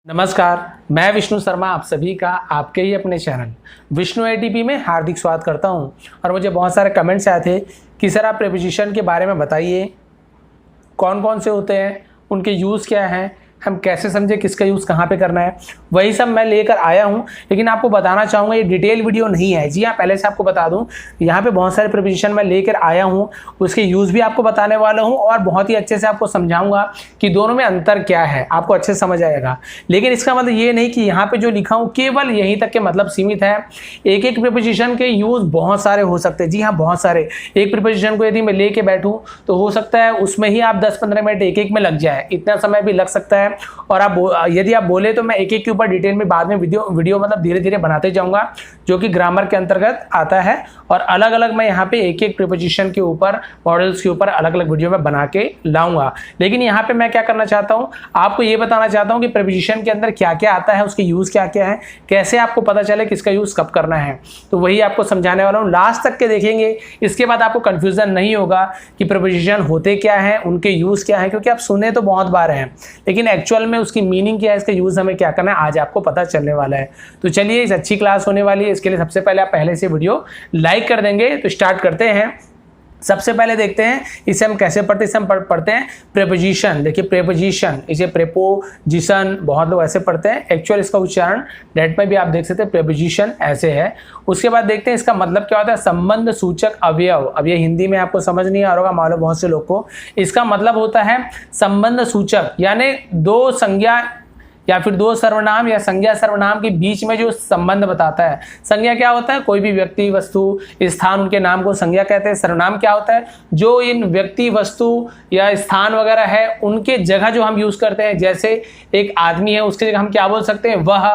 नमस्कार, मैं विष्णु शर्मा आप सभी का आपके ही अपने चैनल विष्णु एटीपी में हार्दिक स्वागत करता हूं। और मुझे बहुत सारे कमेंट्स आए थे कि सर आप प्रीपोजिशन के बारे में बताइए, कौन कौन से होते हैं, उनके यूज़ क्या हैं, हम कैसे समझे किसका यूज़ कहाँ पे करना है। वही सब मैं लेकर आया हूँ, लेकिन आपको बताना चाहूँगा ये डिटेल वीडियो नहीं है। जी हाँ, पहले से आपको बता दूँ, यहाँ पे बहुत सारे प्रीपोजिशन मैं लेकर आया हूँ, उसके यूज़ भी आपको बताने वाला हूँ और बहुत ही अच्छे से आपको समझाऊंगा कि दोनों में अंतर क्या है, आपको अच्छे से समझ आएगा। लेकिन इसका मतलब ये नहीं कि यहाँ पर जो लिखा हूँ केवल यहीं तक के मतलब सीमित है। एक एक प्रीपोजिशन के यूज़ बहुत सारे हो सकते हैं। जी हाँ, बहुत सारे। एक प्रीपोजिशन को यदि मैं लेके बैठूँ तो हो सकता है उसमें ही आप 10-15 मिनट एक एक में लग जाए, इतना समय भी लग सकता है। और आप यदि आप बोले तो मैं एक एक के ऊपर डिटेल में बाद में वीडियो मतलब धीरे धीरे बनाते जाऊंगा, जो कि ग्रामर के अंतर्गत आता है। और अलग अलग मैं यहाँ पे एक एक प्रीपोजिशन के ऊपर, मॉडल्स के ऊपर अलग अलग वीडियो में बना के लाऊंगा। लेकिन यहाँ पे मैं क्या करना चाहता हूँ, आपको ये बताना चाहता हूँ कि प्रीपोजिशन के अंदर क्या क्या आता है, उसके यूज़ क्या क्या है, कैसे आपको पता चले किसका यूज़ कब करना है। तो वही आपको समझाने वाला हूँ, लास्ट तक के देखेंगे। इसके बाद आपको कन्फ्यूज़न नहीं होगा कि प्रीपोजिशन होते क्या हैं, उनके यूज़ क्या हैं, क्योंकि आप सुने तो बहुत बार हैं, लेकिन एक्चुअल में उसकी मीनिंग क्या है, इसका यूज़ हमें क्या करना है, आज आपको पता चलने वाला है। तो चलिए, इस अच्छी क्लास होने वाली है, इसके लिए सबसे पहले आप पहले से वीडियो लाइक कर देंगे। तो स्टार्ट करते हैं। सबसे पहले देखते हैं इसे हम कैसे पढ़ते हैं। इसे हम पढ़ते हैं प्रीपोजिशन। देखिए प्रीपोजिशन, इसे प्रीपोजिशन बहुत लोग ऐसे पढ़ते हैं, एक्चुअल इसका उच्चारण नेट में भी आप देख सकते हैं, प्रीपोजिशन ऐसे है। उसके बाद देखते हैं इसका मतलब क्या होता है। संबंध सूचक अवयव। अब ये हिंदी में आपको समझ नहीं आ रहा होगा, मालूम बहुत से लोग को। इसका मतलब होता है संबंध सूचक, यानी दो संज्ञा या फिर दो सर्वनाम या संज्ञा सर्वनाम के बीच में जो संबंध बताता है। संज्ञा क्या होता है, कोई भी व्यक्ति, वस्तु, स्थान, उनके नाम को संज्ञा कहते हैं। सर्वनाम क्या होता है, जो इन व्यक्ति, वस्तु या स्थान वगैरह है उनके जगह जो हम यूज करते हैं। जैसे एक आदमी है, उसके जगह हम क्या बोल सकते हैं, वह,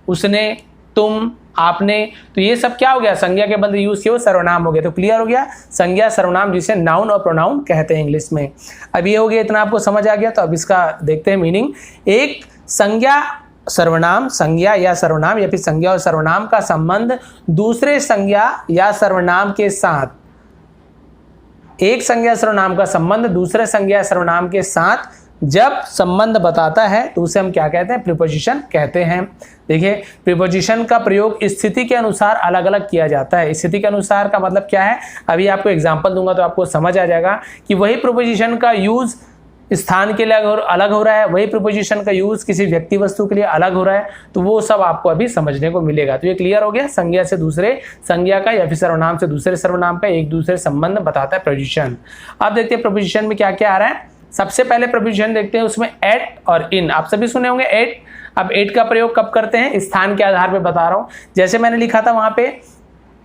उसने, तुम, आपने। तो ये सब क्या हो गया, संज्ञा के बंद यूज किए वो सर्वनाम हो गया। तो क्लियर हो गया, संज्ञा सर्वनाम जिसे नाउन और प्रोनाउन कहते हैं इंग्लिश में। अब ये हो गया, इतना आपको समझ आ गया। तो अब इसका देखते हैं मीनिंग। एक संज्ञा सर्वनाम, संज्ञा या सर्वनाम या फिर संज्ञा और सर्वनाम का संबंध दूसरे संज्ञा या सर्वनाम के साथ, एक संज्ञा सर्वनाम का संबंध दूसरे संज्ञा सर्वनाम के साथ जब संबंध बताता है तो उसे हम क्या कहते हैं, प्रीपोजिशन कहते हैं। देखिए प्रीपोजिशन का प्रयोग स्थिति के अनुसार अलग अलग किया जाता है। स्थिति के अनुसार का मतलब क्या है, अभी आपको एग्जांपल दूंगा तो आपको समझ आ जाएगा कि वही प्रीपोजिशन का यूज स्थान के लिए अलग हो रहा है, वही प्रीपोजिशन का यूज किसी व्यक्ति वस्तु के लिए अलग हो रहा है। तो वो सब आपको अभी समझने को मिलेगा। तो ये क्लियर हो गया, संज्ञा से दूसरे संज्ञा का या फिर सर्वनाम से दूसरे सर्वनाम का एक दूसरे संबंध बताता है प्रीपोजिशन। अब देखते हैं प्रीपोजिशन में क्या क्या आ रहा है। सबसे पहले प्रीपोजिशन देखते हैं, उसमें एट और इन। आप सभी सुने होंगे एट। अब एट का प्रयोग कब करते हैं, स्थान के आधार पर बता रहा हूँ। जैसे मैंने लिखा था वहां पे,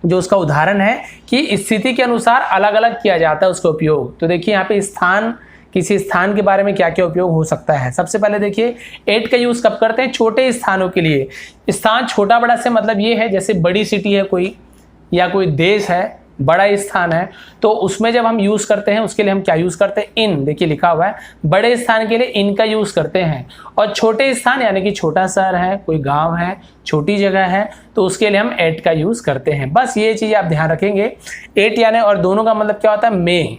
जो उसका उदाहरण है कि स्थिति के अनुसार अलग अलग किया जाता है उसका उपयोग। तो देखिए यहाँ पे स्थान, किसी स्थान के बारे में क्या क्या उपयोग हो सकता है। सबसे पहले देखिए एट का यूज कब करते हैं, छोटे स्थानों के लिए। स्थान छोटा बड़ा से मतलब ये है, जैसे बड़ी सिटी है कोई, या कोई देश है, बड़ा स्थान है, तो उसमें जब हम यूज करते हैं उसके लिए हम क्या यूज करते हैं, इन। देखिए लिखा हुआ है, बड़े स्थान के लिए इन का यूज करते हैं। और छोटे स्थान यानी कि छोटा शहर है, कोई गांव है, छोटी जगह है, तो उसके लिए हम एट का यूज करते हैं। बस ये चीज आप ध्यान रखेंगे। एट यानी, और दोनों का मतलब क्या होता है, में।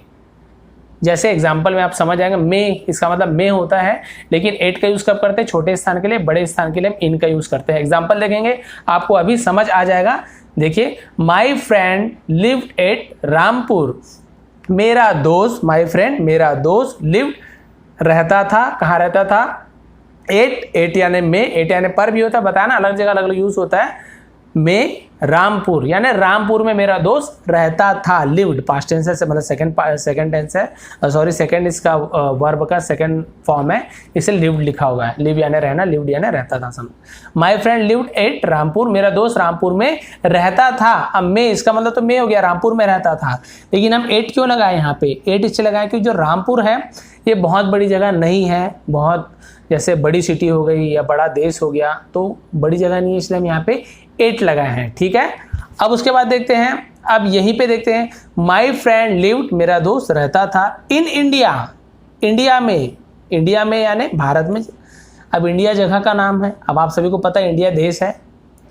जैसे एग्जाम्पल में आप समझ जाएंगे, में इसका मतलब में होता है, लेकिन एट का यूज कब करते हैं, छोटे स्थान के लिए। बड़े स्थान के लिए हम इन का यूज करते हैं। एग्जाम्पल देखेंगे आपको अभी समझ आ जाएगा। देखिए, my friend lived eight Rampur. मेरा दोस्त, माई फ्रेंड मेरा दोस्त, लिव्ड रहता था, कहाँ रहता था, एट यानी में, एट यानी पर भी होता है, बताया ना, अलग जगह अलग अलग यूज होता है। में रामपुर यानी रामपुर में मेरा दोस्त रहता था। लिव्ड पास्ट टेंस है, मतलब सेकंड टेंस है, सॉरी सेकंड इसका वर्ब का सेकंड फॉर्म है, इसे लिव्ड लिखा हुआ है। लिव यानी रहना, लिव्ड यानी रहता था। समझ, my friend lived eight Rampur, मेरा दोस्त रामपुर में रहता था। अब में इसका मतलब तो में हो गया, रामपुर में रहता था। लेकिन हम एट क्यों लगाए यहाँ पे, एट इससे लगाए क्योंकि जो रामपुर है ये बहुत बड़ी जगह नहीं है, बहुत जैसे बड़ी सिटी हो गई या बड़ा देश हो गया, तो बड़ी जगह नहीं है, इसलिए हम यहाँ पे एट लगाए हैं। ठीक है, अब उसके बाद देखते हैं, अब यहीं पे देखते हैं, माई फ्रेंड लिव्ड, मेरा दोस्त रहता था, इन इंडिया, इंडिया में, इंडिया में यानी भारत में। अब इंडिया जगह का नाम है। अब आप सभी को पता है इंडिया देश है,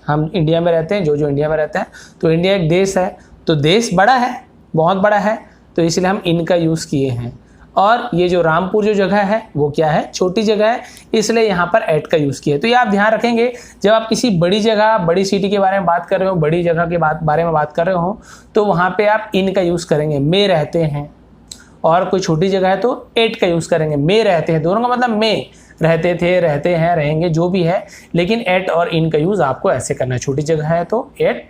हम इंडिया में रहते हैं, जो इंडिया में रहते हैं, तो इंडिया एक देश है। तो देश बड़ा है, बहुत बड़ा है, तो इसलिए हम इन का यूज़ किए हैं। और ये जो रामपुर जो जगह है वो क्या है, छोटी जगह है, इसलिए यहाँ पर एट का यूज़ किया है। तो ये आप ध्यान रखेंगे, जब आप किसी बड़ी जगह, बड़ी सिटी के बारे में बात कर रहे हो, बड़ी जगह के बारे में बात कर रहे हो, तो वहाँ पे आप इन का यूज़ करेंगे, में रहते हैं। और कोई छोटी जगह है तो एट का यूज़ करेंगे, में रहते हैं, दोनों का मतलब में, रहते थे, रहते हैं, रहेंगे, जो भी है, लेकिन एट और इन का यूज़ आपको ऐसे करना है। छोटी जगह है तो एट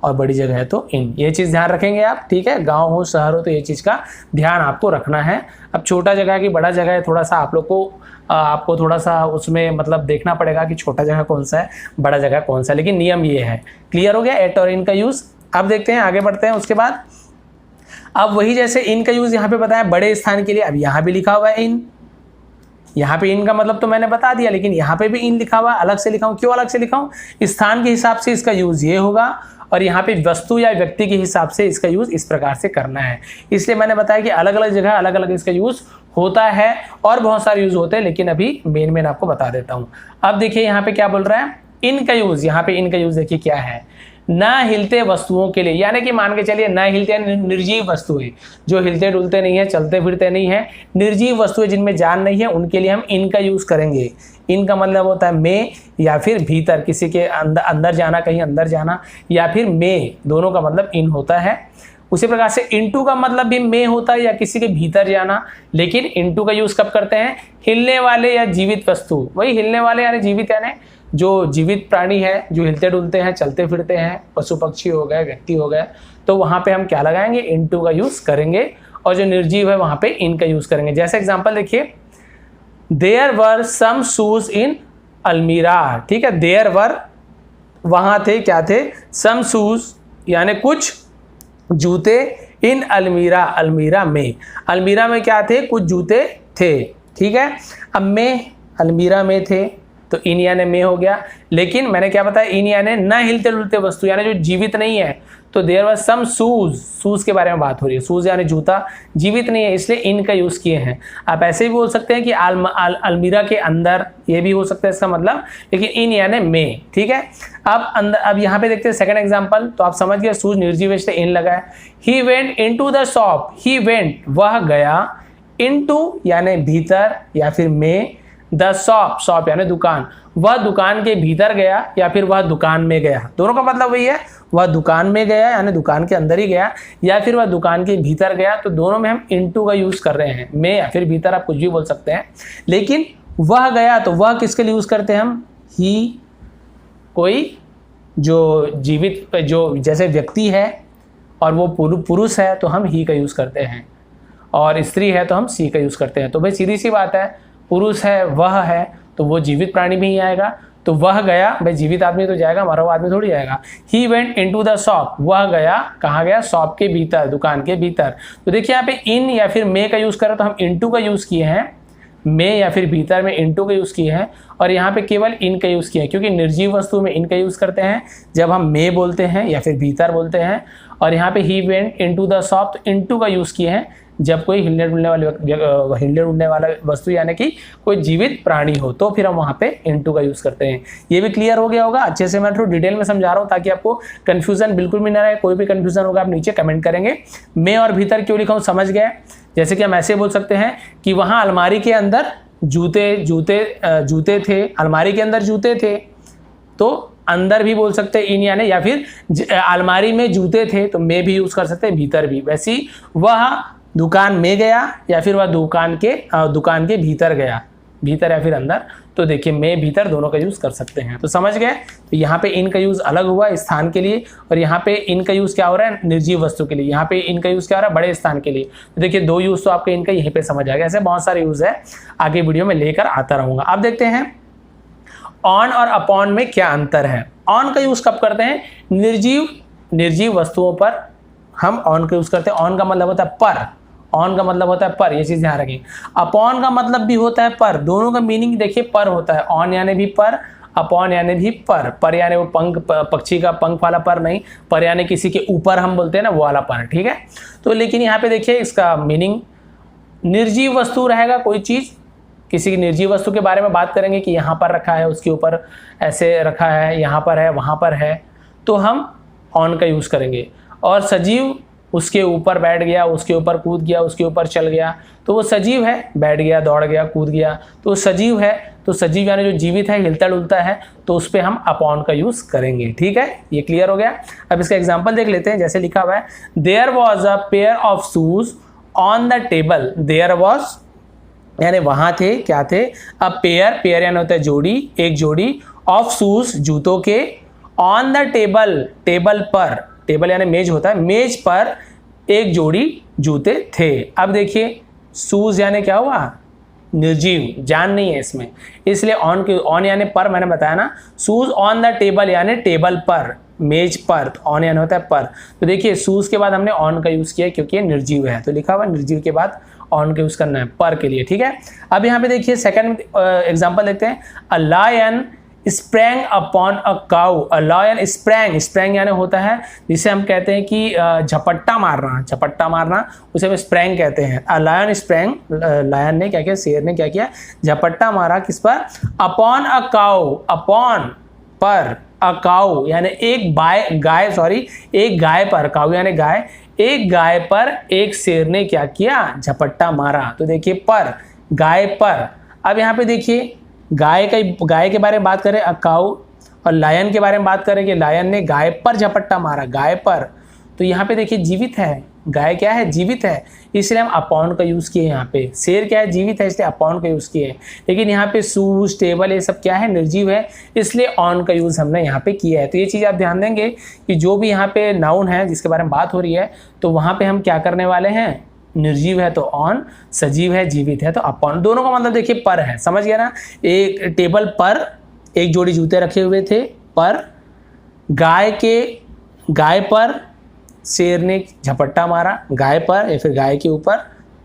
और बड़ी जगह है तो इन, ये चीज़ ध्यान रखेंगे आप, ठीक है। गांव हो शहर हो तो ये चीज़ का ध्यान आपको रखना है। अब छोटा जगह की बड़ा जगह है, थोड़ा सा आप लोग को आपको थोड़ा सा उसमें मतलब देखना पड़ेगा कि छोटा जगह कौन सा है, बड़ा जगह कौन सा है, लेकिन नियम ये है। क्लियर हो गया एट और इन का यूज़। अब देखते हैं, आगे बढ़ते हैं। उसके बाद अब वही जैसे इन का यूज़ यहाँ पे बताया बड़े स्थान के लिए, अब यहाँ भी लिखा हुआ है इन, यहाँ पे इन का मतलब तो मैंने बता दिया, लेकिन यहाँ पे भी इन लिखा हुआ, अलग से लिखा हूँ। क्यों अलग से लिखा हूँ? स्थान के हिसाब से इसका यूज़ ये होगा, और यहाँ पे वस्तु या व्यक्ति के हिसाब से इसका यूज़ इस प्रकार से करना है। इसलिए मैंने बताया कि अलग अलग जगह अलग अलग इसका यूज़ होता है, और बहुत सारे यूज़ होते हैं, लेकिन अभी मेन आपको बता देता हूँ। अब देखिए यहाँ पे क्या बोल रहा है, इन का यूज़। यहाँ पे इन का यूज़ देखिए क्या है, न हिलते वस्तुओं के लिए, यानी कि मान के चलिए न हिलते निर्जीव वस्तुएं, जो हिलते डुलते नहीं है, चलते फिरते नहीं है, निर्जीव वस्तुएं जिनमें जान नहीं है, उनके लिए हम इन का यूज़ करेंगे। इन का मतलब होता है में या फिर भीतर, किसी के अंदर जाना, कहीं अंदर जाना, या फिर में, दोनों का मतलब इन होता है। उसी प्रकार से इनटू का मतलब भी में होता है या किसी के भीतर जाना, लेकिन इनटू का यूज़ कब करते हैं, हिलने वाले या जीवित वस्तु, वही हिलने वाले यानी जीवित, यानी जो जीवित प्राणी है, जो हिलते डुलते हैं, चलते फिरते हैं, पशु पक्षी हो गए, व्यक्ति हो गए, तो वहाँ पे हम क्या लगाएंगे, इनटू का यूज़ करेंगे। और जो निर्जीव है वहाँ पे इन का यूज़ करेंगे। जैसे एग्जांपल देखिए, there were some shoes in अलमीरा, ठीक है, देयर वर वहाँ थे, क्या थे, सम शूज यानी कुछ जूते, इन अलमीरा, अलमीरा में, अलमीरा में क्या थे, कुछ जूते थे, ठीक है। अब में अलमीरा में थे तो इन यानी में हो गया, लेकिन मैंने क्या बताया, इन यानी न हिलते डुलते वस्तु, यानी जो जीवित नहीं है, तो there was some shoes, shoes के बारे में बात हो रही है, शूज यानी जूता, जीवित नहीं है, इसलिए इन का यूज़ किए हैं। आप ऐसे भी बोल सकते हैं कि अलमीरा के अंदर, ये भी हो सकता है इसका मतलब, लेकिन इन यानी में, ठीक है। अब अंदर, अब यहाँ पे देखते हैं सेकंड एग्जांपल, तो आप समझ गए, शूज निर्जीव से इन लगा है। He went into the shop, he went वह गया, इनटू यानी भीतर या फिर में, द शॉप, शॉप यानी दुकान, वह दुकान के भीतर गया या फिर वह दुकान में गया, दोनों का मतलब वही है, वह दुकान में गया यानी दुकान के अंदर ही गया, या फिर वह दुकान के भीतर गया, तो दोनों में हम इनटू का यूज़ कर रहे हैं, में या फिर भीतर, आप कुछ भी बोल सकते हैं। लेकिन वह गया तो वह किसके लिए यूज़ करते हैं हम, ही, कोई जो जीवित, जो जैसे व्यक्ति है और वो पुरुष है तो हम ही का यूज़ करते हैं, और स्त्री है तो हम सी का यूज़ करते हैं। तो भाई सीधी सी बात है, पुरुष है, वह है, तो वो जीवित प्राणी भी ही आएगा, तो वह गया, भाई जीवित आदमी तो जाएगा, मरा हुआ आदमी थोड़ी जाएगा। He went into the shop, वह गया, कहाँ गया, शॉप के भीतर, दुकान के भीतर। तो देखिए यहाँ पे इन या फिर में का यूज़ करें तो हम इनटू का यूज़ किए हैं, में या फिर भीतर में इनटू का यूज़ किए हैं, और यहाँ पे केवल इन का यूज़ किया है, क्योंकि निर्जीव वस्तु में इन का यूज़ करते हैं जब हम में बोलते हैं या फिर भीतर बोलते हैं, और यहाँ पे he went into the shop, तो इनटू का यूज़ किए हैं जब कोई हिलने डुलने वाला वस्तु यानी कि कोई जीवित प्राणी हो, तो फिर हम वहाँ पे इनटू का यूज़ करते हैं। ये भी क्लियर हो गया होगा, अच्छे से मैं थोड़ा डिटेल में समझा रहा हूँ ताकि आपको कंफ्यूजन बिल्कुल भी ना रहे। कोई भी कंफ्यूजन होगा आप नीचे कमेंट करेंगे। में और भीतर क्यों लिखा हूँ समझ गए। जैसे कि हम ऐसे बोल सकते हैं कि वहाँ अलमारी के अंदर जूते थे, अलमारी के अंदर जूते थे, तो अंदर भी बोल सकते हैं इन यानी, या फिर अलमारी में जूते थे तो में भी यूज़ कर सकते हैं, भीतर भी। वैसी वह दुकान में गया या फिर वह दुकान के भीतर गया, भीतर या फिर अंदर, तो देखिए में भीतर दोनों का यूज़ कर सकते हैं। तो समझ गए। तो यहाँ पे इन का यूज़ अलग हुआ स्थान के लिए, और यहाँ पे इन का यूज़ क्या हो रहा है, निर्जीव वस्तु के लिए। यहाँ पे इनका यूज़ क्या हो रहा है, बड़े स्थान के लिए। तो देखिए दो यूज़ तो आपके इनका यहीं पे समझ आ गया। ऐसे बहुत सारे यूज़ है, आगे वीडियो में लेकर आता रहूँगा। अब देखते हैं ऑन और अपॉन में क्या अंतर है। ऑन का यूज़ कब करते हैं, निर्जीव वस्तुओं पर हम ऑन का यूज़ करते हैं। ऑन का मतलब होता है पर, ऑन का मतलब होता है पर, ये चीज़ ध्यान रखें। अपॉन का मतलब भी होता है पर, दोनों का मीनिंग देखिए पर होता है। ऑन यानी भी पर, अपॉन यानी भी पर। पर यानी वो पंख, पक्षी का पंख वाला पर नहीं, पर यानी किसी के ऊपर हम बोलते हैं ना, वो वाला पर, ठीक है। तो लेकिन यहाँ पे देखिए इसका मीनिंग निर्जीव वस्तु रहेगा, कोई चीज़, किसी की निर्जीव वस्तु के बारे में बात करेंगे कि यहाँ पर रखा है, उसके ऊपर ऐसे रखा है, यहाँ पर है, वहाँ पर है, तो हम ऑन का यूज़ करेंगे। और सजीव उसके ऊपर बैठ गया, उसके ऊपर कूद गया, उसके ऊपर चल गया, तो वो सजीव है। बैठ गया, दौड़ गया, कूद गया, तो वो सजीव है। तो सजीव यानी जो जीवित है, हिलता डुलता है, तो उस पर हम अपॉन का यूज करेंगे। ठीक है, ये क्लियर हो गया। अब इसका एग्जाम्पल देख लेते हैं। जैसे लिखा हुआ है, there was a pair of shoes on the table. There was यानी वहां थे, क्या थे, अ पेयर, पेयर यानी होता है जोड़ी, एक जोड़ी, ऑफ शूज जूतों के, ऑन द टेबल, टेबल पर, टेबल यानी मेज होता है, मेज पर एक जोड़ी जूते थे। अब देखिए शूज यानी क्या हुआ, निर्जीव, जान नहीं है इसमें, इसलिए ऑन के, ऑन यानी पर, मैंने बताया ना, शूज ऑन द टेबल यानी टेबल पर, मेज पर, तो ऑन यानी होता है पर। तो देखिए शूज के बाद हमने ऑन का यूज किया क्योंकि ये निर्जीव है, तो लिखा हुआ निर्जीव के बाद ऑन का यूज करना है पर के लिए। ठीक है, अब यहाँ पे देखिए सेकंड एग्जांपल देखते हैं। A lion sprang upon a cow. A lion sprang, sprang यानी होता है जिसे हम कहते हैं कि झपट्टा मारना, झपट्टा मारना, उसे हम स्प्रैंग कहते हैं। अ लायन स्प्रैंग, लायन ने क्या किया, शेर ने क्या किया, झपट्टा मारा, किस पर, अपॉन अ काउ, अपॉन पर, अ काउ यानी एक गाय, सॉरी एक गाय पर, काउ यानी गाय, एक गाय पर एक शेर ने क्या किया, झपट्टा मारा। तो देखिए पर, गाय पर। अब यहाँ पे देखिए गाय के बारे में बात करें, अ काउ, और लायन के बारे में बात करें कि लायन ने गाय पर झपट्टा मारा, गाय पर। तो यहाँ पे देखिए जीवित है, गाय क्या है, जीवित है, इसलिए हम अपॉन का यूज किए यहाँ पे। शेर क्या है, जीवित है, इसलिए अपॉन का यूज किए। लेकिन यहाँ पे शूज, टेबल, ये सब क्या है, निर्जीव है, इसलिए ऑन का यूज हमने यहाँ पे किया है। तो ये चीज आप ध्यान देंगे कि जो भी यहाँ पे नाउन है जिसके बारे में बात हो रही है, तो वहां पे हम क्या करने वाले हैं, निर्जीव है तो ऑन, सजीव है, जीवित है तो अपॉन। दोनों का मतलब देखिए पर है, समझ गया ना। एक टेबल पर एक जोड़ी जूते रखे हुए थे, पर गाय पर शेर ने झपट्टा मारा, गाय पर या फिर गाय के ऊपर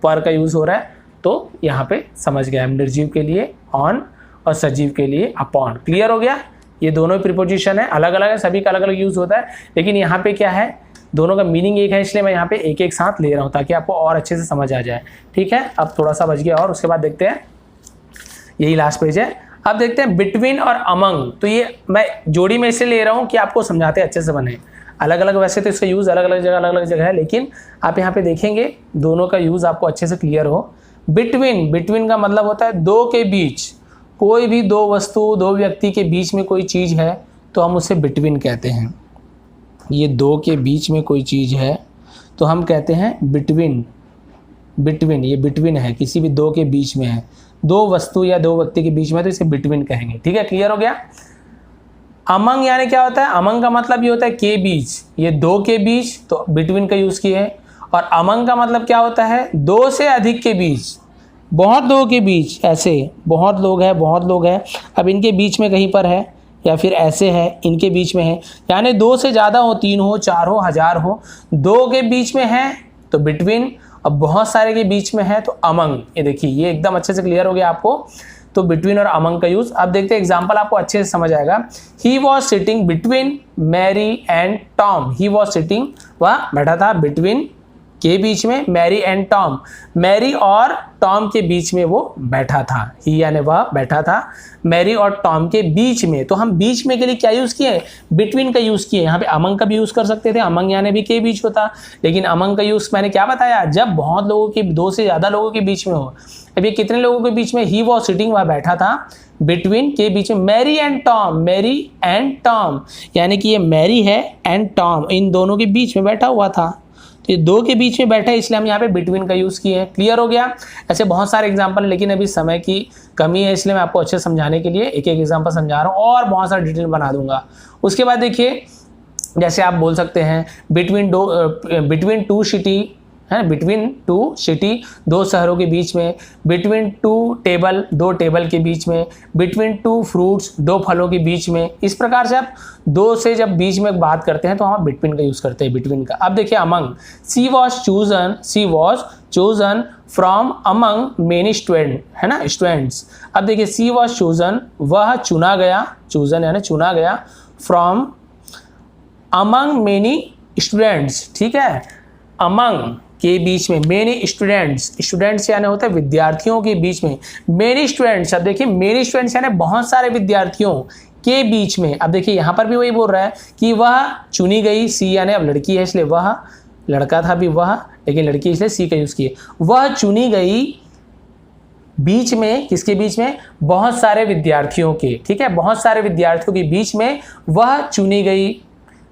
पर का यूज हो रहा है, तो यहाँ पे समझ गया हम, निर्जीव के लिए ऑन और सजीव के लिए अपॉन। क्लियर हो गया। ये दोनों प्रीपोजिशन है, अलग अलग है, सभी का अलग अलग यूज होता है, लेकिन यहाँ पे क्या है, दोनों का मीनिंग एक है, इसलिए मैं यहाँ पे एक एक साथ ले रहा हूँ ताकि आपको और अच्छे से समझ आ जाए। ठीक है, अब थोड़ा सा बच गया और उसके बाद देखते हैं, यही लास्ट पेज है। अब देखते हैं बिटवीन और अमंग। तो ये मैं जोड़ी में इसलिए ले रहा हूँ कि आपको समझाते अच्छे से बने। अलग अलग वैसे तो इसका यूज़ अलग अलग जगह है, लेकिन आप यहाँ पे देखेंगे दोनों का यूज़ आपको अच्छे से क्लियर हो। बिटवीन, बिटवीन का मतलब होता है दो के बीच, कोई भी दो वस्तु, दो व्यक्ति के बीच में कोई चीज़ है तो हम उसे बिटवीन कहते हैं। ये दो के बीच में कोई चीज़ है तो हम कहते हैं बिटवीन। बिटवीन, ये बिटवीन है, किसी भी दो के बीच में है, दो वस्तु या दो व्यक्ति के बीच में, तो इसे बिटवीन कहेंगे। ठीक है, क्लियर हो गया। अमंग यानी क्या होता है, अमंग का मतलब ये होता है के बीच, ये दो के बीच, तो बिटवीन का यूज़ किए है। और अमंग का मतलब क्या होता है, दो से अधिक के बीच, बहुत लोगों के बीच, ऐसे बहुत लोग हैं, अब इनके बीच में कहीं पर है, या फिर ऐसे है इनके बीच में है, यानी दो से ज़्यादा हो, तीन हो, चार हो, हजार हो, दो के बीच में है तो बिटवीन, अब बहुत सारे के बीच में है तो अमंग। ये देखिए, ये एकदम अच्छे से क्लियर हो गया आपको। तो बिटवीन और अमंग का यूज। अब देखते हैं एग्जांपल, आपको अच्छे से समझ आएगा। He was sitting between Mary and Tom. He was sitting, वह बैठा था, बिटवीन के बीच में, मैरी एंड टॉम, मैरी और टॉम के बीच में वो बैठा था। ही यानी वह बैठा था मैरी और टॉम के बीच में। तो हम बीच में के लिए क्या यूज़ किए, बिटवीन का यूज़ किए। यहाँ पे अमंग का भी यूज़ कर सकते थे, अमंग यानी भी के बीच होता, लेकिन अमंग का यूज़ मैंने क्या बताया, जब बहुत लोगों के, दो से ज़्यादा लोगों के बीच में हो। अब ये कितने लोगों के बीच में, ही वॉज सिटिंग, वह बैठा था, बिटवीन के बीच में, Mary and Tom, Mary and Tom, यानी कि ये मैरी है एंड टॉम, इन दोनों के बीच में बैठा हुआ था। ये दो के बीच में बैठा है, इसलिए हम यहाँ पे बिटवीन का यूज़ किए हैं। क्लियर हो गया। ऐसे बहुत सारे एग्जांपल हैं, लेकिन अभी समय की कमी है, इसलिए मैं आपको अच्छे समझाने के लिए एक एक एग्जांपल समझा रहा हूँ और बहुत सारा डिटेल बना दूंगा। उसके बाद देखिए, जैसे आप बोल सकते हैं बिटवीन टू सिटी है, बिटवीन टू सिटी, दो शहरों के बीच में, बिटवीन टू टेबल, दो टेबल के बीच में, बिटवीन टू फ्रूट्स, दो फलों के बीच में। इस प्रकार से आप दो से जब बीच में बात करते हैं तो हम बिटवीन का यूज़ करते हैं, बिटवीन का। अब देखिए among, she was chosen from among many student, है ना, स्टूडेंट्स। अब देखिए शी वॉज चूजन, वह चुना गया, चूजन यानी चुना गया, फ्रॉम अमंग मेनी स्टूडेंट्स। ठीक है, अमंग के बीच में, मेनी स्टूडेंट्स, स्टूडेंट्स यानी होता है विद्यार्थियों के बीच में, मेनी स्टूडेंट्स। अब देखिए मेनी स्टूडेंट्स यानी बहुत सारे विद्यार्थियों के बीच में। अब देखिए यहाँ पर भी वही बोल रहा है कि वह चुनी गई, सी यानी अब लड़की है इसलिए वह लड़का था भी वह, लेकिन लड़की इसलिए सी का यूज़ किए। वह चुनी गई बीच में, किसके बीच में? बहुत सारे विद्यार्थियों के, ठीक है, बहुत सारे विद्यार्थियों के बीच में वह चुनी गई,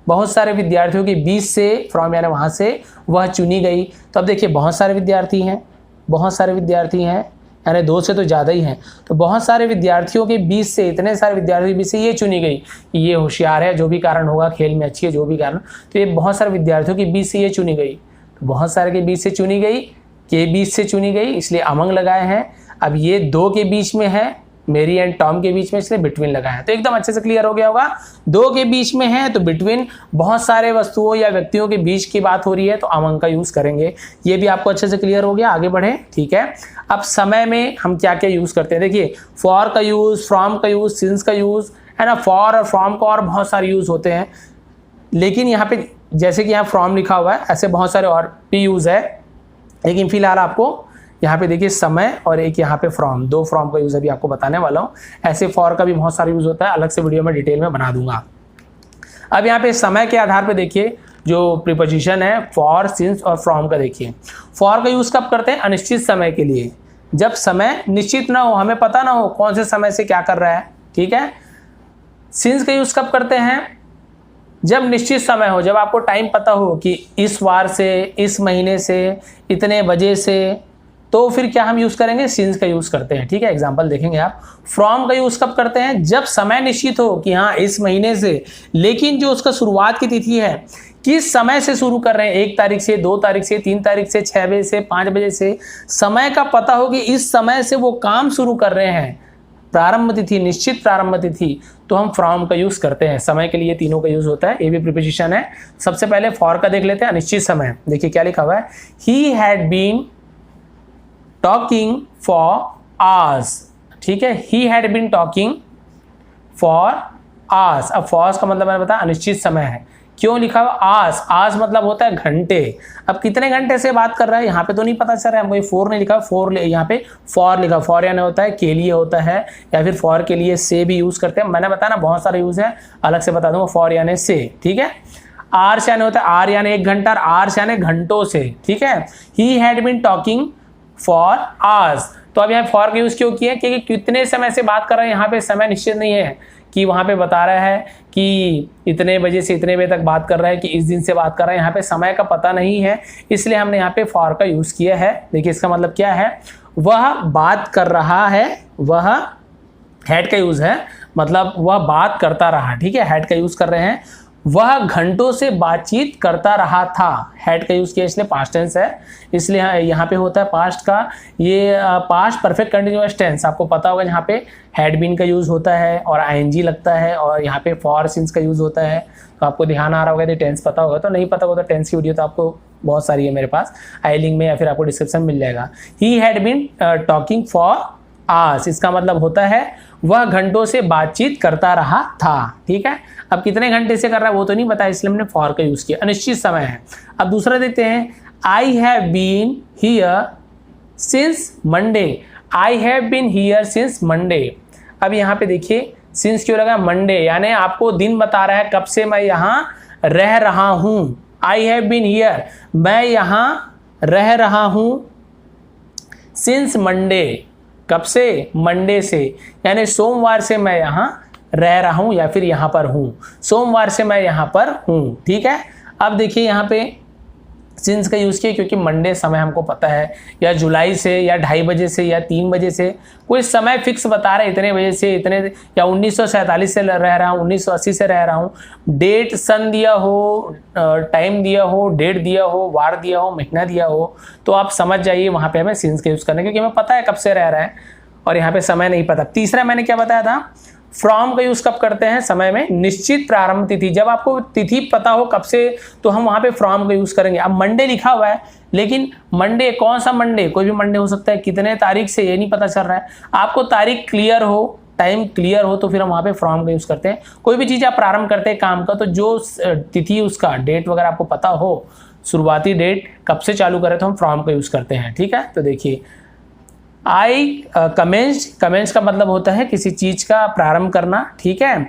बहुत सारे विद्यार्थियों के बीच से, फ्रॉम यानी वहाँ से, वह चुनी गई। तो अब देखिए बहुत सारे विद्यार्थी हैं, बहुत सारे विद्यार्थी हैं, यानी 2 से तो ज़्यादा ही हैं, तो बहुत सारे विद्यार्थियों के बीच से, इतने सारे विद्यार्थियों के बीच से ये चुनी गई कि ये होशियार है, जो भी कारण होगा, खेल में अच्छी है, जो भी कारण, तो ये बहुत सारे विद्यार्थियों के बीच से ये चुनी गई। तो बहुत सारे के बीच से चुनी गई, के बीच से चुनी गई, इसलिए अमंग लगाए हैं। अब ये 2 के बीच में है, मेरी एंड टॉम के बीच में, इसलिए बिटवीन लगाया है। तो एकदम अच्छे से क्लियर हो गया होगा। 2 के बीच में है तो बिटवीन, बहुत सारे वस्तुओं या व्यक्तियों के बीच की बात हो रही है तो अमंग का यूज़ करेंगे। ये भी आपको अच्छे से क्लियर हो गया। आगे बढ़े, ठीक है। अब समय में हम क्या क्या यूज़ करते हैं, देखिए फॉर का यूज़, फ्रॉम का यूज़, सिंस का यूज़, है ना। फॉर और फ्रॉम का और बहुत सारे यूज़ होते हैं, लेकिन यहाँ पे जैसे कि यहाँ फ्रॉम लिखा हुआ है, ऐसे बहुत सारे और भी यूज़ है, लेकिन फिलहाल आपको यहाँ पे देखिए समय और एक यहाँ पे फ्रॉम, 2 फ्रॉम का यूज़ अभी आपको बताने वाला हूँ। ऐसे फॉर का भी बहुत सारा यूज़ होता है, अलग से वीडियो में डिटेल में बना दूंगा। अब यहाँ पे समय के आधार पे देखिए जो प्रीपोजिशन है फॉर, सिंस और फ्रॉम का, देखिए फॉर का यूज़ कब करते हैं? अनिश्चित समय के लिए, जब समय निश्चित ना हो, हमें पता ना हो कौन से समय से क्या कर रहा है, ठीक है। सिंस का यूज़ कब करते हैं? जब निश्चित समय हो, जब आपको टाइम पता हो कि इस वार से, इस महीने से, इतने बजे से, तो फिर क्या हम यूज़ करेंगे? सिंस का यूज़ करते हैं, ठीक है। एग्जांपल देखेंगे आप। फ्रॉम का यूज़ कब करते हैं? जब समय निश्चित हो कि हाँ इस महीने से, लेकिन जो उसका शुरुआत की तिथि है, किस समय से शुरू कर रहे हैं, 1 तारीख से, 2 तारीख से, 3 तारीख से, 6 बजे से, 5 बजे से, समय का पता हो कि इस समय से वो काम शुरू कर रहे हैं, प्रारंभ तिथि, निश्चित प्रारंभ तिथि, तो हम फ्रॉम का यूज़ करते हैं। समय के लिए तीनों का यूज़ होता है, ये भी प्रीपोजिशन है। सबसे पहले फॉर का देख लेते हैं, अनिश्चित समय। देखिए क्या लिखा हुआ है, he had been talking for hours, ठीक है। He had been talking for hours. अब फॉर का मतलब मैंने बताया अनिश्चित समय है। क्यों लिखा हुआ आवर्स? आवर्स मतलब होता है घंटे। अब कितने घंटे से बात कर रहा है यहाँ पे तो नहीं पता चल रहा है हमको, ये 4 नहीं लिखा, 4 यहाँ पे फॉर लिखा। फॉर यानी होता है के लिए होता है, या फिर फॉर के लिए से भी यूज़ करते हैं। मैंने बताया ना बहुत सारे यूज़ है, अलग से बता दूंगा। फॉर यानी से, ठीक है। आवर्स यानी होता है, आर यानी 1 घंटा, और आवर्स यानी घंटों से, ठीक है। He had been talking for hours. तो अब यहाँ फॉर का यूज़ क्यों किया? क्योंकि कितने समय से बात कर रहे हैं, यहाँ पे समय निश्चित नहीं है कि वहाँ पे बता रहा है कि इतने बजे से इतने बजे तक बात कर रहा है, कि इस दिन से बात कर रहा है, यहाँ पे समय का पता नहीं है, इसलिए हमने यहाँ पे फॉर का यूज़ किया है। देखिए इसका मतलब क्या है, वह बात कर रहा है, वह हैड का यूज़ है, मतलब वह बात करता रहा, ठीक है, हैड का यूज़ कर रहे हैं। वह घंटों से बातचीत करता रहा था, हैड का यूज़ किया इसलिए पास्ट टेंस है, इसलिए यहाँ पे होता है पास्ट का, ये पास्ट परफेक्ट कंटिन्यूअस टेंस। आपको पता होगा यहाँ पे हैड बीन का यूज़ होता है और आईएनजी लगता है, और यहाँ पे फॉर सिंस का यूज़ होता है। तो आपको ध्यान आ रहा होगा, यदि टेंस पता होगा। तो नहीं पता होगा तो टेंस की वीडियो तो आपको बहुत सारी है मेरे पास, आई लिंक में या फिर आपको डिस्क्रिप्शन मिल जाएगा। He had been talking for hours, इसका मतलब होता है वह घंटों से बातचीत करता रहा था, ठीक है। अब कितने घंटे से कर रहा है वो तो नहीं पता, इसलिए हमने फॉर का यूज़ किया, अनिश्चित समय है। अब दूसरा देखते हैं, I have been here since Monday. I have been here since Monday. अब यहाँ पे देखिए सिंस क्यों लगा? मंडे, यानी आपको दिन बता रहा है कब से मैं यहाँ रह रहा हूँ। आई हैव बीन हियर, मैं यहाँ रह रहा हूँ, सिंस मंडे, कब से? मंडे से, यानी सोमवार से मैं यहाँ रह रहा हूँ या फिर यहाँ पर हूँ, सोमवार से मैं यहाँ पर हूँ, ठीक है। अब देखिए यहाँ पे सिंस का यूज़ किया क्योंकि मंडे समय हमको पता है, या जुलाई से, या 2:30 बजे से, या 3 बजे से, कोई समय फिक्स बता रहे इतने बजे से इतने, या 1947 से रह रहा हूँ, 1980 से रह रहा हूँ। डेट सन दिया हो, टाइम दिया हो, डेट दिया हो, वार दिया हो, महीना दिया हो, तो आप समझ जाइए वहाँ पे हमें सिंस का यूज़ करना, क्योंकि हमें पता है कब से रह रहा है और यहाँ पे समय नहीं पता। तीसरा मैंने क्या बताया था, फ्रॉम का यूज़ कब करते हैं? समय में निश्चित प्रारंभ तिथि, जब आपको तिथि पता हो कब से, तो हम वहाँ पे फ्रॉम का यूज़ करेंगे। अब मंडे लिखा हुआ है, लेकिन मंडे कौन सा मंडे? कोई भी मंडे हो सकता है, कितने तारीख से ये नहीं पता चल रहा है। आपको तारीख क्लियर हो, टाइम क्लियर हो, तो फिर हम वहाँ पे फ्रॉम का यूज़ करते हैं। कोई भी चीज़ आप प्रारंभ करते हैं काम का, तो जो तिथि उसका डेट वगैरह आपको पता हो, शुरुआती डेट कब से चालू करें, तो हम फ्रॉम का यूज़ करते हैं, ठीक है। तो देखिए आई कमेंस का मतलब होता है किसी चीज़ का प्रारंभ करना, ठीक है।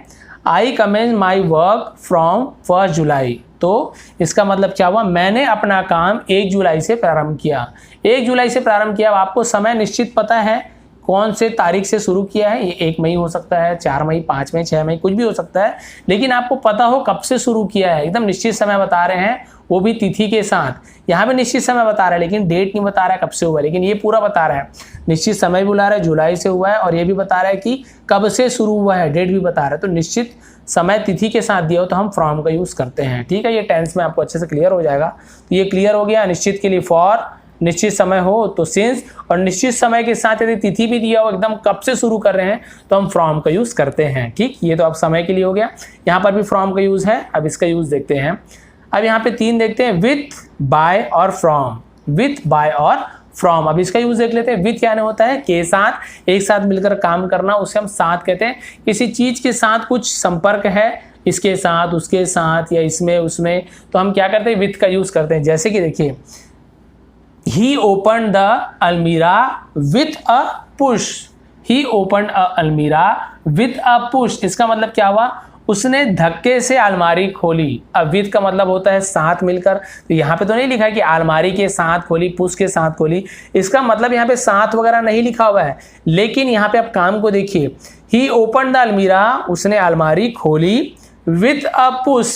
आई कमेंस माई वर्क फ्रॉम 1 जुलाई, तो इसका मतलब क्या हुआ, मैंने अपना काम 1 जुलाई से प्रारंभ किया। 1 जुलाई से प्रारंभ किया। आपको समय निश्चित पता है कौन से तारीख से शुरू किया है। ये 1 मई हो सकता है, 4 मई, 5 मई, 6 मई, कुछ भी हो सकता है, लेकिन आपको पता हो कब से शुरू किया है। एकदम निश्चित समय बता रहे हैं, वो भी तिथि के साथ। यहाँ पे निश्चित समय बता रहा है लेकिन डेट नहीं बता रहा है कब से हुआ है, लेकिन ये पूरा बता रहा है। निश्चित समय भी बुला रहा है, जुलाई से हुआ है, और ये भी बता रहा है कि कब से शुरू हुआ है, डेट भी बता रहा है। तो निश्चित समय तिथि के साथ दिया हो तो हम फ्रॉम का यूज करते हैं। ठीक है, ये टेंस में आपको अच्छे से क्लियर हो जाएगा। तो ये क्लियर हो गया। निश्चित के लिए फॉर, निश्चित समय हो तो सिंस, और निश्चित समय के साथ यदि तिथि भी दिया हो, एकदम कब से शुरू कर रहे हैं, तो हम फ्रॉम का यूज करते हैं। ठीक, ये तो अब समय के लिए हो गया। यहाँ पर भी फ्रॉम का यूज है। अब इसका यूज देखते हैं। अब यहाँ पे 3 देखते हैं, विथ, बाय और फ्रॉम। विथ, बाय और फ्रॉम। अब इसका यूज देख लेते हैं। विथ यानी होता है के साथ, एक साथ मिलकर काम करना, उसे हम साथ कहते हैं। किसी चीज के साथ कुछ संपर्क है, इसके साथ, उसके साथ, या इसमें, उसमें, तो हम क्या करते हैं, विथ का यूज करते हैं। जैसे कि देखिए, he opened the almirah with a push। he opened a almirah with a push। इसका मतलब क्या हुआ, उसने धक्के से अलमारी खोली। अब विथ का मतलब होता है साथ मिलकर। तो यहाँ पे तो नहीं लिखा है कि अलमारी के साथ खोली, पुश के साथ खोली। इसका मतलब यहाँ पे साथ वगैरह नहीं लिखा हुआ है, लेकिन यहाँ पे आप काम को देखिए। he opened the almirah, उसने अलमारी खोली, with a push।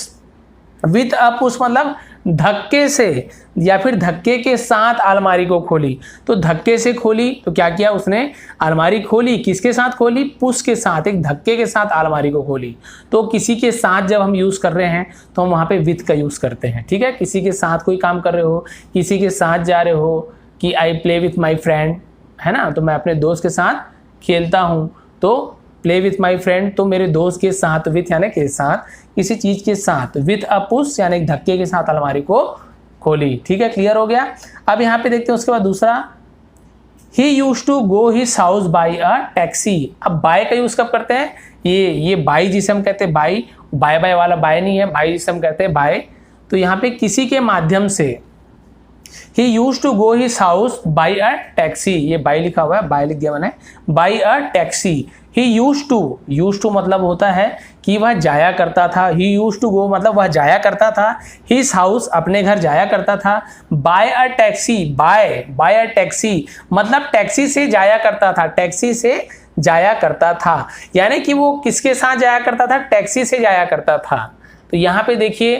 With a push मतलब धक्के से, या फिर धक्के के साथ अलमारी को खोली। तो धक्के से खोली तो क्या किया, उसने अलमारी खोली, किसके साथ खोली, पुश के साथ, एक धक्के के साथ अलमारी को खोली। तो किसी के साथ जब हम यूज कर रहे हैं तो हम वहां पे विथ का यूज करते हैं। ठीक है, किसी के साथ कोई काम कर रहे हो, किसी के साथ जा रहे हो, कि I play with my friend, है ना, तो मैं अपने दोस्त के साथ खेलता हूं। तो प्ले विथ माई फ्रेंड, तो मेरे दोस्त के साथ, विथ यानी के साथ, किसी चीज के साथ, विथ अ पुश यानी एक धक्के के साथ अलमारी को खोली। ठीक है, क्लियर हो गया। अब यहाँ पे देखते हैं उसके बाद दूसरा, he use to go his house by a taxi. अब बाय का यूज कब करते हैं, ये बाई जिसे हम कहते हैं बाई, बाय बाय वाला बाय नहीं है, बाई जिसे हम कहते हैं बाय। तो यहाँ पे किसी के माध्यम से, he used to go his house by a taxi। ये बाई लिखा हुआ है, बाई लिख दिया मैंने, by a taxi। he used to मतलब होता है कि वह जाया करता था। he used to go मतलब वह जाया करता था, his house अपने घर जाया करता था, by a taxi, by a taxi मतलब टैक्सी से जाया करता था, टैक्सी से जाया करता था। यानी कि वो किसके साथ जाया करता था, टैक्सी से जाया करता था। तो यहाँ पे देखिए,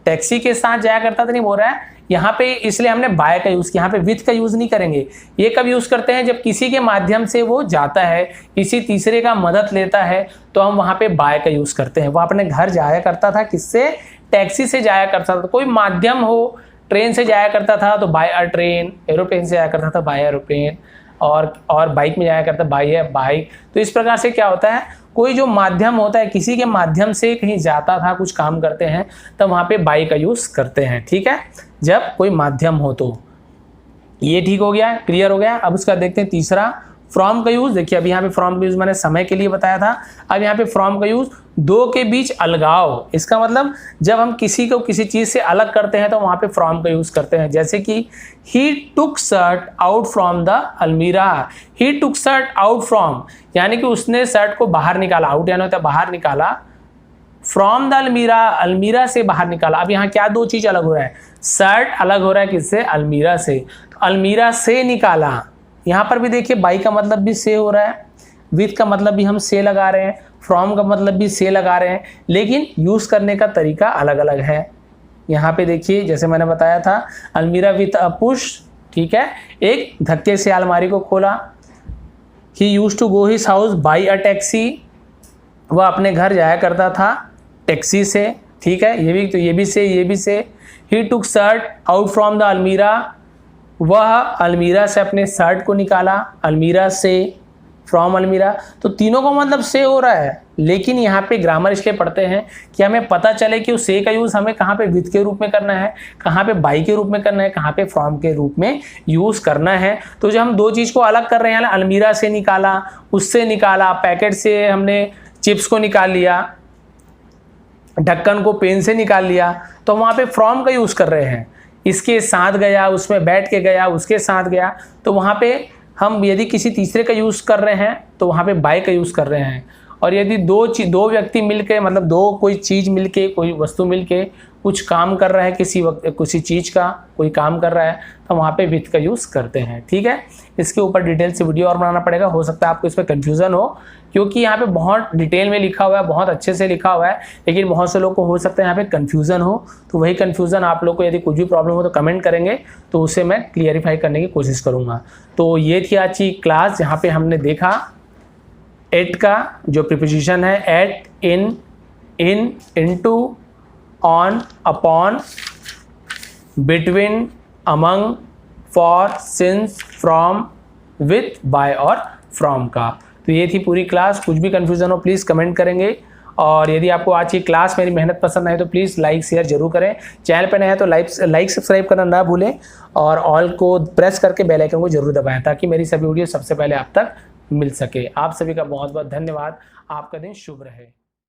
टैक्सी के साथ जाया करता था नहीं बोल रहा है यहाँ पे, इसलिए हमने बाय का यूज किया। यहाँ पे विथ का यूज नहीं करेंगे। ये कब यूज करते हैं, जब किसी के माध्यम से वो जाता है, किसी तीसरे का मदद लेता है, तो हम वहां पे बाय का यूज करते हैं। वो अपने घर जाया करता था, किससे, टैक्सी से जाया करता था। कोई माध्यम हो, ट्रेन से जाया करता था तो बाय अ ट्रेन, एरोप्लेन से जाया करता था बाय एरोप्लेन, और बाइक में जाया करता बाय बाइक। तो इस प्रकार से क्या होता है, कोई जो माध्यम होता है, किसी के माध्यम से कहीं जाता था, कुछ काम करते हैं, तब वहां पे बाय का यूज करते हैं। ठीक है, जब कोई माध्यम हो तो। ये ठीक हो गया, क्लियर हो गया। अब उसका देखते हैं तीसरा, फ्रॉम का यूज। देखिए अभी यहाँ पे फ्रॉम का यूज मैंने समय के लिए बताया था। अब यहाँ पे फ्रॉम का यूज, दो के बीच अलगाव। इसका मतलब जब हम किसी को किसी चीज से अलग करते हैं तो वहां पे फ्रॉम का यूज करते हैं। जैसे कि ही टुक शर्ट आउट फ्रॉम द अलमीरा। ही टुक शर्ट आउट फ्रॉम यानी कि उसने शर्ट को बाहर निकाला, आउट यानी होता है बाहर निकाला, फ्रॉम द अलमीरा, अलमीरा से बाहर निकाला। अब यहाँ क्या दो चीज अलग हो रहा है, शर्ट अलग हो रहा है किससे, अलमीरा से। तो अलमीरा से निकाला, यहाँ पर भी देखिए बाई का मतलब भी से हो रहा है, विथ का मतलब भी हम से लगा रहे हैं, फ्रॉम का मतलब भी से लगा रहे हैं, लेकिन यूज करने का तरीका अलग अलग है। यहाँ पे देखिए जैसे मैंने बताया था, अलमीरा विथ अ पुश, ठीक है, एक धक्के से अलमारी को खोला। He use to go his house by a taxi, वह अपने घर जाया करता था टैक्सी से, ठीक है, ये भी तो ये भी से। ही टुक शर्ट आउट फ्रॉम द अलमीरा, वह अलमीरा से अपने शर्ट को निकाला, अलमीरा से, फ्रॉम अलमीरा। तो तीनों का मतलब से हो रहा है, लेकिन यहाँ पे ग्रामर इसलिए पढ़ते हैं कि हमें पता चले कि उस से का यूज हमें कहाँ पे विथ के रूप में करना है, कहाँ पे बाई के रूप में करना है, कहाँ पे फ्रॉम के रूप में यूज करना है। तो जब हम दो चीज को अलग कर रहे हैं, अलमीरा से निकाला, उससे निकाला, पैकेट से हमने चिप्स को निकाल लिया, ढक्कन को पेन से निकाल लिया, तो वहां पे फ्रॉम का यूज कर रहे हैं। इसके साथ गया, उसमें बैठ के गया, उसके साथ गया, तो वहां पे हम यदि किसी तीसरे का यूज कर रहे हैं तो वहां पे बाय का यूज कर रहे हैं। और यदि दो व्यक्ति मिलके, मतलब दो कोई चीज मिलके, कोई वस्तु मिलके कुछ काम कर रहा है, किसी वक्त किसी चीज़ का कोई काम कर रहा है तो वहाँ पे विथ का यूज़ करते हैं। ठीक है, इसके ऊपर डिटेल से वीडियो और बनाना पड़ेगा, हो सकता है आपको इसमें कन्फ्यूज़न हो, क्योंकि यहाँ पे बहुत डिटेल में लिखा हुआ है, बहुत अच्छे से लिखा हुआ है, लेकिन बहुत से लोग को हो सकता है यहाँ पे कन्फ्यूज़न हो। तो वही कन्फ्यूज़न आप लोग को यदि कुछ भी प्रॉब्लम हो तो कमेंट करेंगे, तो उसे मैं क्लियरिफाई करने की कोशिश करूँगा। तो ये थी आज की क्लास, जहाँ पे हमने देखा एट का जो प्रीपोजिशन है, at, in, into, on, upon, between, among, for, since, from, with, by और फ्रॉम का। तो ये थी पूरी क्लास। कुछ भी कन्फ्यूज़न हो प्लीज़ कमेंट करेंगे, और यदि आपको आज की क्लास मेरी मेहनत पसंद आए तो प्लीज़ लाइक शेयर जरूर करें। चैनल पर नए हैं तो लाइक सब्सक्राइब करना ना भूलें, और ऑल को प्रेस करके बेल आइकन को जरूर दबाएं, ताकि मेरी सभी वीडियो सबसे पहले आप तक मिल सके। आप सभी का बहुत बहुत धन्यवाद। आपका दिन शुभ रहे।